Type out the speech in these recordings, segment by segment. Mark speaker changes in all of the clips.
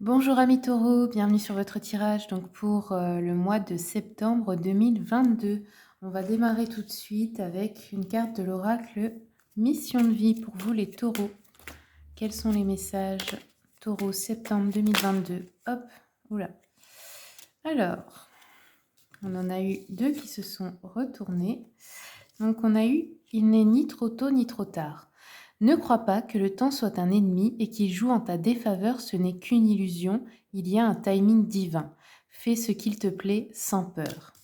Speaker 1: Bonjour amis taureaux, bienvenue sur votre tirage donc pour le mois de septembre 2022. On va démarrer tout de suite avec une carte de l'oracle Mission de vie pour vous les taureaux. Quels sont les messages taureau septembre 2022? Hop, oula. Alors, on en a eu deux qui se sont retournés. Donc on a eu il n'est ni trop tôt ni trop tard. Ne crois pas que le temps soit un ennemi et qu'il joue en ta défaveur, ce n'est qu'une illusion, il y a un timing divin. Fais ce qu'il te plaît sans peur.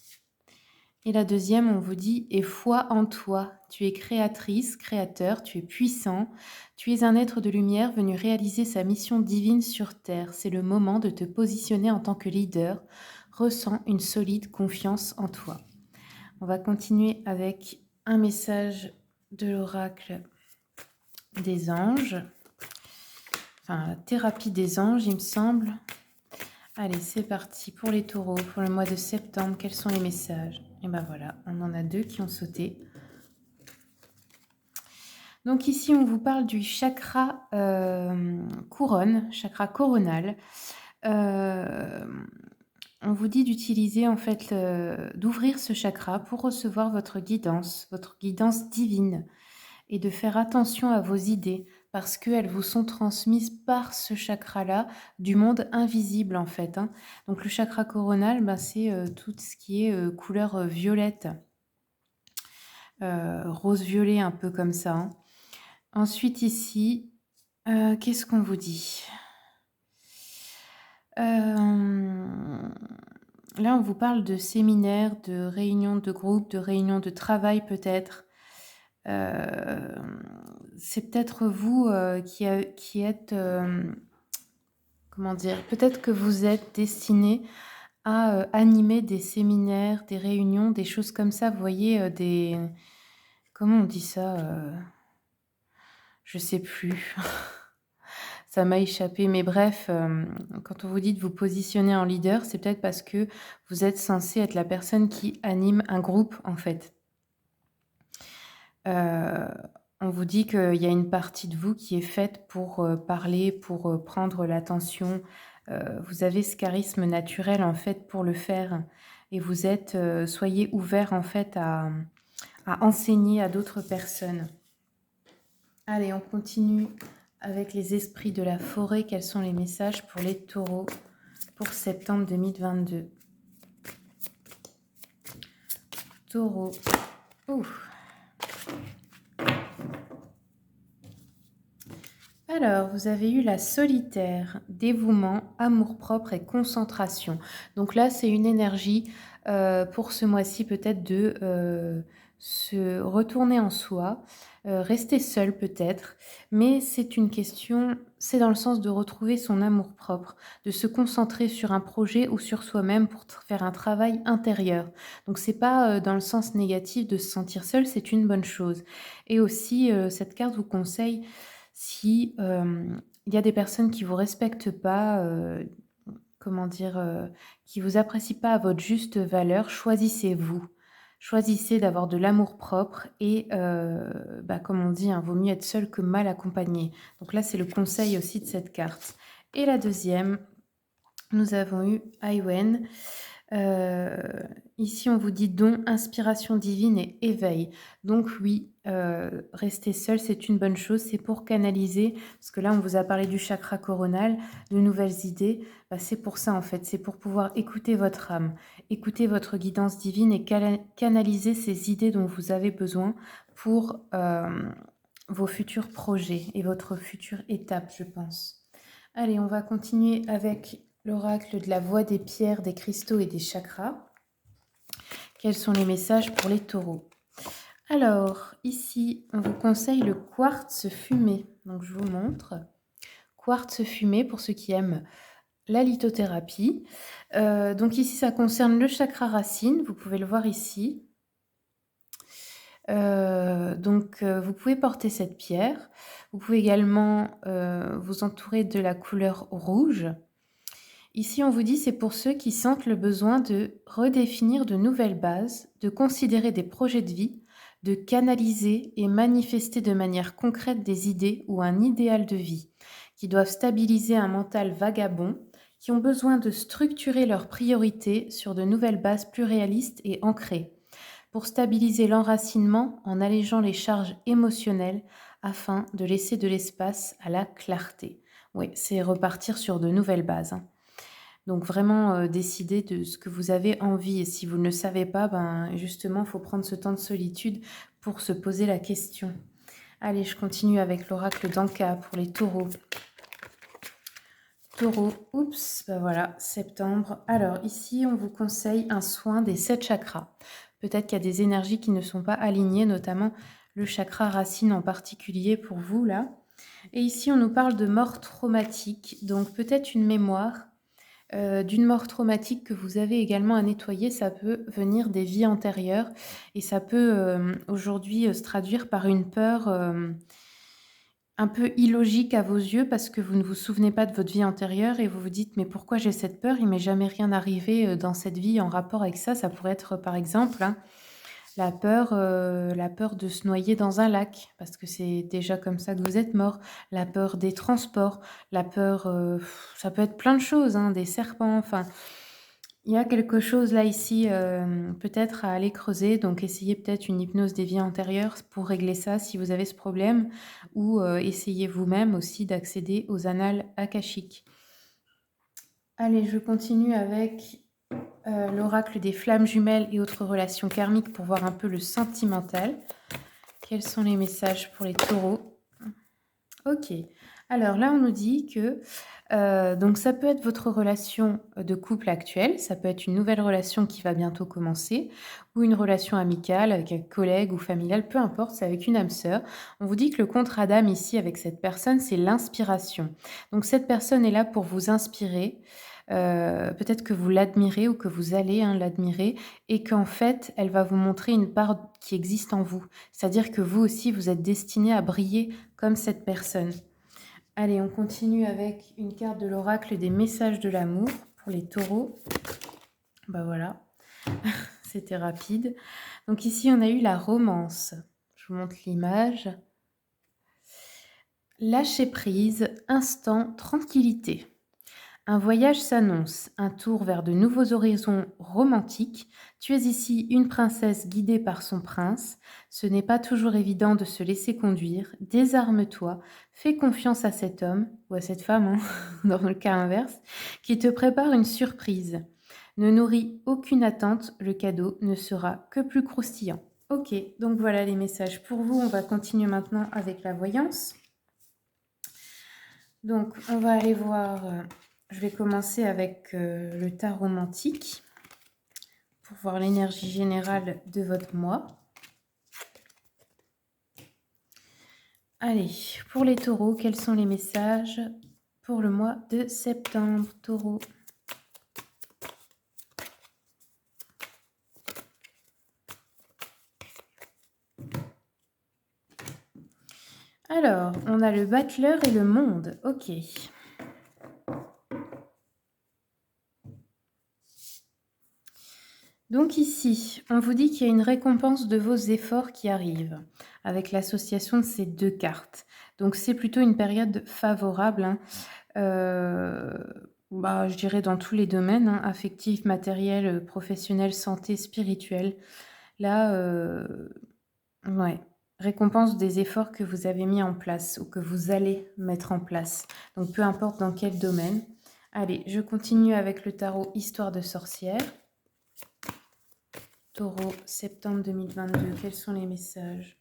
Speaker 1: Et la deuxième, on vous dit, aie foi en toi. Tu es créatrice, créateur, tu es puissant, tu es un être de lumière venu réaliser sa mission divine sur Terre. C'est le moment de te positionner en tant que leader. Ressens une solide confiance en toi. On va continuer avec un message de l'oracle des anges, enfin la thérapie des anges il me semble. Allez, c'est parti pour les taureaux, pour le mois de septembre, quels sont les messages? Et ben voilà, on en a deux qui ont sauté. Donc ici, on vous parle du chakra couronne, chakra coronal. On vous dit d'utiliser en fait, d'ouvrir ce chakra pour recevoir votre guidance divine. Et de faire attention à vos idées parce qu'elles vous sont transmises par ce chakra-là du monde invisible en fait. Donc le chakra coronal, c'est tout ce qui est couleur violette, rose-violet un peu comme ça. Ensuite ici, qu'est-ce qu'on vous dit? Là, on vous parle de séminaires, de réunions de groupe, de réunions de travail peut-être. C'est peut-être vous qui êtes, comment dire, peut-être que vous êtes destiné à animer des séminaires, des réunions, des choses comme ça. Vous voyez, comment on dit ça? Je sais plus. Ça m'a échappé. Mais bref, quand on vous dit de vous positionner en leader, c'est peut-être parce que vous êtes censé être la personne qui anime un groupe, en fait. On vous dit qu'il y a une partie de vous qui est faite pour parler, pour prendre l'attention. Vous avez ce charisme naturel en fait pour le faire et vous êtes, soyez ouvert en fait à enseigner à d'autres personnes. Allez, on continue avec les esprits de la forêt. Quels sont les messages pour les taureaux pour septembre 2022? Taureau. Ouf. Alors, vous avez eu la solitaire, dévouement, amour-propre et concentration. Donc là, c'est une énergie pour ce mois-ci peut-être de se retourner en soi, rester seul peut-être, mais c'est une question, c'est dans le sens de retrouver son amour-propre, de se concentrer sur un projet ou sur soi-même pour faire un travail intérieur. Donc c'est pas dans le sens négatif de se sentir seul, c'est une bonne chose. Et aussi, cette carte vous conseille si, il y a des personnes qui vous respectent pas, comment dire? Qui vous apprécient pas à votre juste valeur, choisissez-vous. Choisissez d'avoir de l'amour-propre et comme on dit, vaut mieux être seul que mal accompagné. Donc là, c'est le conseil aussi de cette carte. Et la deuxième, nous avons eu Aïwen. Ici, on vous dit don, inspiration divine et éveil. Donc oui, rester seul, c'est une bonne chose. C'est pour canaliser, parce que là, on vous a parlé du chakra coronal, de nouvelles idées. C'est pour ça, en fait. C'est pour pouvoir écouter votre âme, écouter votre guidance divine et canaliser ces idées dont vous avez besoin pour vos futurs projets et votre future étape, je pense. Allez, on va continuer avec l'oracle de la voix des pierres, des cristaux et des chakras. Quels sont les messages pour les taureaux? Alors, ici, on vous conseille le quartz fumé. Donc, je vous montre. Quartz fumé pour ceux qui aiment la lithothérapie. Donc ici, ça concerne le chakra racine. Vous pouvez le voir ici. Vous pouvez porter cette pierre. Vous pouvez également vous entourer de la couleur rouge. Ici, on vous dit c'est pour ceux qui sentent le besoin de redéfinir de nouvelles bases, de considérer des projets de vie, de canaliser et manifester de manière concrète des idées ou un idéal de vie qui doivent stabiliser un mental vagabond, qui ont besoin de structurer leurs priorités sur de nouvelles bases plus réalistes et ancrées, pour stabiliser l'enracinement en allégeant les charges émotionnelles afin de laisser de l'espace à la clarté. Oui, c'est repartir sur de nouvelles bases, hein. Donc vraiment, décider de ce que vous avez envie et si vous ne le savez pas, ben, justement, il faut prendre ce temps de solitude pour se poser la question. Allez, je continue avec l'oracle d'Anka pour les taureaux. Taureau, oups, ben voilà, septembre. Alors ici, on vous conseille un soin des 7 chakras. Peut-être qu'il y a des énergies qui ne sont pas alignées, notamment le chakra racine en particulier pour vous là. Et ici, on nous parle de mort traumatique, donc peut-être une mémoire d'une mort traumatique que vous avez également à nettoyer. Ça peut venir des vies antérieures et ça peut aujourd'hui se traduire par une peur un peu illogique à vos yeux parce que vous ne vous souvenez pas de votre vie antérieure et vous vous dites: «Mais pourquoi j'ai cette peur? Il m'est jamais rien arrivé, dans cette vie en rapport avec ça». Ça pourrait être, par exemple, hein, la peur de se noyer dans un lac parce que c'est déjà comme ça que vous êtes mort, la peur des transports, la peur, ça peut être plein de choses, hein, des serpents, enfin, il y a quelque chose là ici, peut-être à aller creuser, donc essayez peut-être une hypnose des vies antérieures pour régler ça si vous avez ce problème ou essayez vous-même aussi d'accéder aux annales akashiques. Allez, je continue avec, l'oracle des flammes jumelles et autres relations karmiques pour voir un peu le sentimental. Quels sont les messages pour les taureaux? OK. Alors là, on nous dit que, donc ça peut être votre relation, de couple actuelle, ça peut être une nouvelle relation qui va bientôt commencer ou une relation amicale avec un collègue ou familial, peu importe, c'est avec une âme sœur. On vous dit que le contrat d'âme ici avec cette personne, c'est l'inspiration. Donc cette personne est là pour vous inspirer, peut-être que vous l'admirez ou que vous allez, hein, l'admirer et qu'en fait, elle va vous montrer une part qui existe en vous. C'est-à-dire que vous aussi, vous êtes destiné à briller comme cette personne. Allez, on continue avec une carte de l'oracle des messages de l'amour pour les taureaux. Bah voilà, c'était rapide. Donc ici, on a eu la romance. Je vous montre l'image. Lâcher prise, instant, tranquillité. Un voyage s'annonce, un tour vers de nouveaux horizons romantiques. Tu es ici une princesse guidée par son prince. Ce n'est pas toujours évident de se laisser conduire. Désarme-toi, fais confiance à cet homme, ou à cette femme, hein, dans le cas inverse, qui te prépare une surprise. Ne nourris aucune attente, le cadeau ne sera que plus croustillant. Ok, donc voilà les messages pour vous. On va continuer maintenant avec la voyance. Donc, on va aller voir, je vais commencer avec le tas romantique pour voir l'énergie générale de votre mois. Allez, pour les taureaux, quels sont les messages pour le mois de septembre, taureau? Alors, on a le battleur et le monde. Ok. Donc ici, on vous dit qu'il y a une récompense de vos efforts qui arrive avec l'association de ces deux cartes. Donc c'est plutôt une période favorable, hein, bah, je dirais dans tous les domaines, hein, affectif, matériel, professionnel, santé, spirituel. Là, ouais, récompense des efforts que vous avez mis en place ou que vous allez mettre en place. Donc peu importe dans quel domaine. Allez, je continue avec le tarot Histoire de sorcière. Taureau, septembre 2022, quels sont les messages?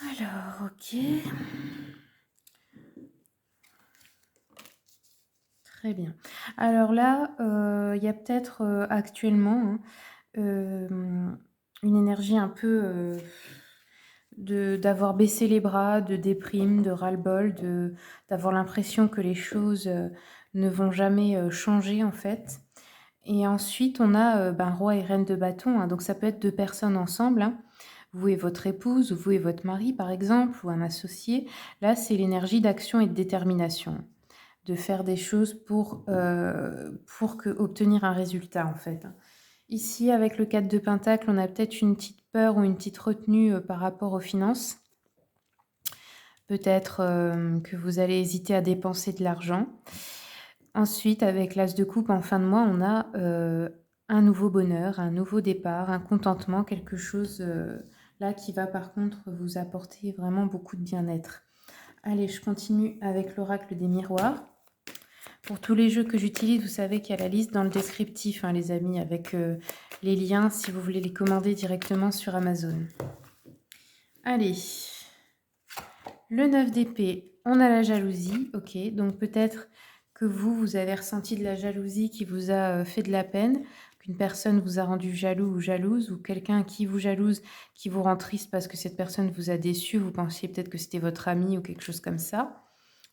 Speaker 1: Alors, ok. Très bien. Alors là, il y a peut-être, actuellement, hein, une énergie un peu, d'avoir baissé les bras, de déprime, de ras-le-bol, d'avoir l'impression que les choses, ne vont jamais, changer en fait. Et ensuite on a, ben, roi et reine de bâton, hein, donc ça peut être 2 personnes ensemble, hein. Vous et votre épouse, ou vous et votre mari par exemple, ou un associé. Là, c'est l'énergie d'action et de détermination, de faire des choses pour obtenir un résultat en fait, hein. Ici, avec le 4 de pentacle, on a peut-être une petite peur ou une petite retenue par rapport aux finances. Peut-être que vous allez hésiter à dépenser de l'argent. Ensuite, avec l'As de coupe en fin de mois, on a un nouveau bonheur, un nouveau départ, un contentement, quelque chose là qui va par contre vous apporter vraiment beaucoup de bien-être. Allez, je continue avec l'oracle des miroirs. Pour tous les jeux que j'utilise, vous savez qu'il y a la liste dans le descriptif, hein, les amis, avec les liens si vous voulez les commander directement sur Amazon. Allez, le 9 d'épée, on a la jalousie, ok, donc peut-être que vous avez ressenti de la jalousie qui vous a fait de la peine, qu'une personne vous a rendu jaloux ou jalouse, ou quelqu'un qui vous jalouse, qui vous rend triste parce que cette personne vous a déçu, vous pensiez peut-être que c'était votre ami ou quelque chose comme ça,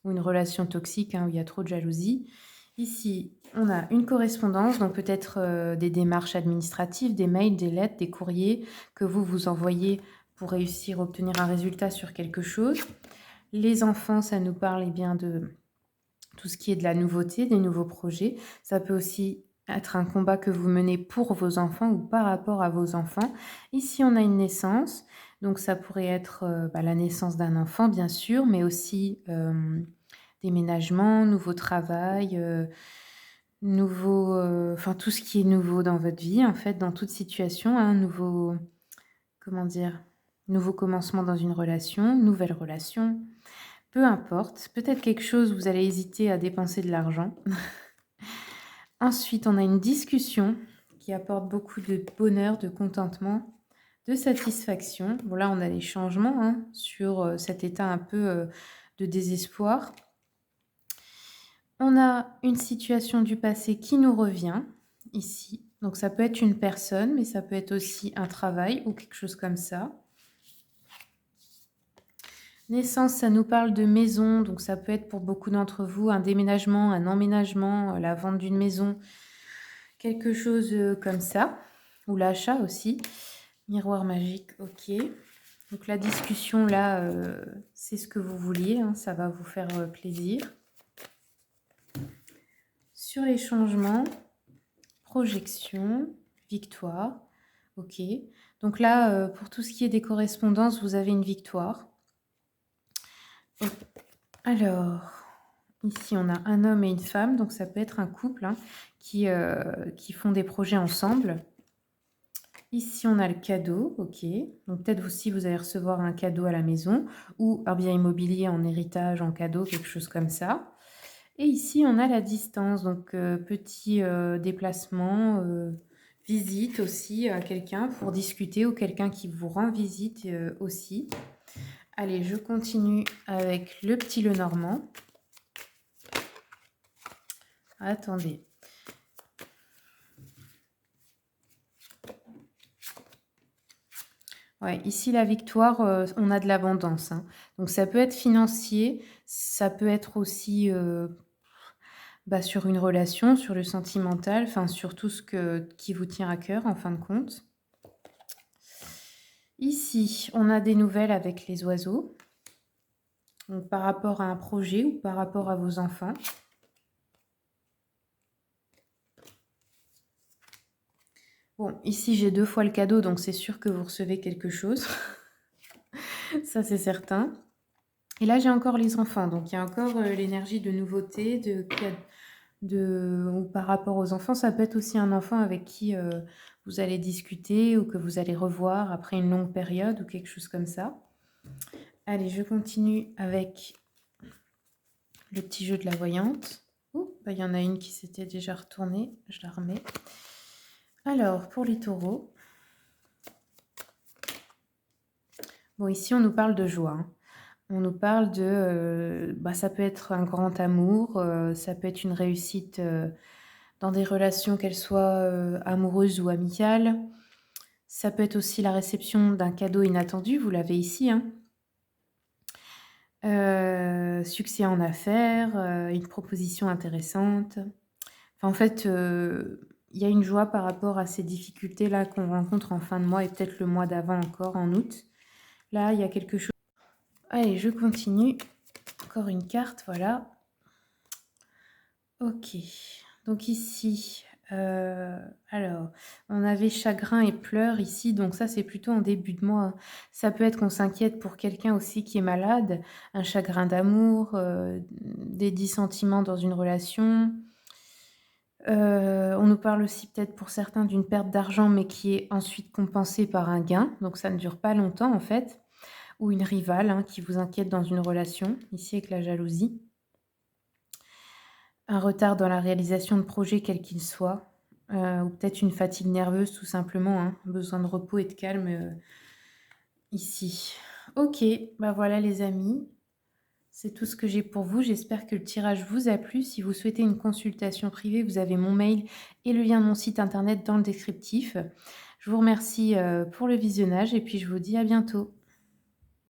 Speaker 1: ou une relation toxique où il y a trop de jalousie. Ici, on a une correspondance, donc peut-être des démarches administratives, des mails, des lettres, des courriers que vous envoyez pour réussir à obtenir un résultat sur quelque chose. Les enfants, ça nous parle bien de tout ce qui est de la nouveauté, des nouveaux projets. Ça peut aussi être un combat que vous menez pour vos enfants ou par rapport à vos enfants. Ici, on a une naissance. Donc, ça pourrait être la naissance d'un enfant, bien sûr, mais aussi déménagement, nouveau travail, nouveau, enfin tout ce qui est nouveau dans votre vie, en fait, dans toute situation, hein, nouveau, comment dire, nouveau commencement dans une relation, nouvelle relation, peu importe, peut-être quelque chose où vous allez hésiter à dépenser de l'argent. Ensuite, on a une discussion qui apporte beaucoup de bonheur, de contentement, de satisfaction. Bon, là, on a des changements sur cet état un peu de désespoir. On a une situation du passé qui nous revient ici. Donc, ça peut être une personne, mais ça peut être aussi un travail ou quelque chose comme ça. Naissance, ça nous parle de maison, donc ça peut être pour beaucoup d'entre vous un déménagement, un emménagement, la vente d'une maison, quelque chose comme ça, ou l'achat aussi. Miroir magique, ok. Donc la discussion là, c'est ce que vous vouliez, ça va vous faire plaisir. Sur les changements, projection, victoire, ok. Donc là, pour tout ce qui est des correspondances, vous avez une victoire. Alors, ici, on a un homme et une femme, donc ça peut être un couple qui font des projets ensemble. Ici, on a le cadeau, ok. Donc peut-être aussi, vous allez recevoir un cadeau à la maison ou un bien immobilier en héritage, en cadeau, quelque chose comme ça. Et ici, on a la distance, donc petit déplacement, visite aussi à quelqu'un pour discuter ou quelqu'un qui vous rend visite aussi. Allez, je continue avec le petit Lenormand. Attendez. Ouais, ici, la victoire, on a de l'abondance. Donc, ça peut être financier, ça peut être aussi sur une relation, sur le sentimental, enfin, sur tout ce qui vous tient à cœur, en fin de compte. Ici, on a des nouvelles avec les oiseaux, donc par rapport à un projet ou par rapport à vos enfants. Bon, ici, j'ai 2 fois le cadeau, donc c'est sûr que vous recevez quelque chose. Ça, c'est certain. Et là, j'ai encore les enfants, donc il y a encore l'énergie de nouveauté, ou par rapport aux enfants. Ça peut être aussi un enfant avec qui vous allez discuter ou que vous allez revoir après une longue période ou quelque chose comme ça. Allez, je continue avec le petit jeu de la voyante. Il y en a une qui s'était déjà retournée, je la remets. Alors, pour les taureaux, bon, ici, on nous parle de joie. On nous parle de... ça peut être un grand amour, ça peut être une réussite dans des relations, qu'elles soient amoureuses ou amicales. Ça peut être aussi la réception d'un cadeau inattendu, vous l'avez ici. Succès en affaires, une proposition intéressante. Enfin, en fait, il y a une joie par rapport à ces difficultés-là qu'on rencontre en fin de mois et peut-être le mois d'avant encore, en août. Là, il y a quelque chose... Allez, je continue. Encore une carte, voilà. Ok. Donc ici, Heu, alors, on avait chagrin et pleurs ici, donc ça, c'est plutôt en début de mois, hein. Ça peut être qu'on s'inquiète pour quelqu'un aussi qui est malade, un chagrin d'amour, des dissentiments dans une relation. On nous parle aussi peut-être pour certains d'une perte d'argent, mais qui est ensuite compensée par un gain, donc ça ne dure pas longtemps en fait. Ou une rivale, hein, qui vous inquiète dans une relation, ici avec la jalousie. Un retard dans la réalisation de projets quels qu'ils soient, ou peut-être une fatigue nerveuse tout simplement, hein, besoin de repos et de calme, ici. OK, bah, voilà les amis, c'est tout ce que j'ai pour vous. J'espère que le tirage vous a plu. Si vous souhaitez une consultation privée, vous avez mon mail et le lien de mon site internet dans le descriptif. Je vous remercie, pour le visionnage et puis je vous dis à bientôt.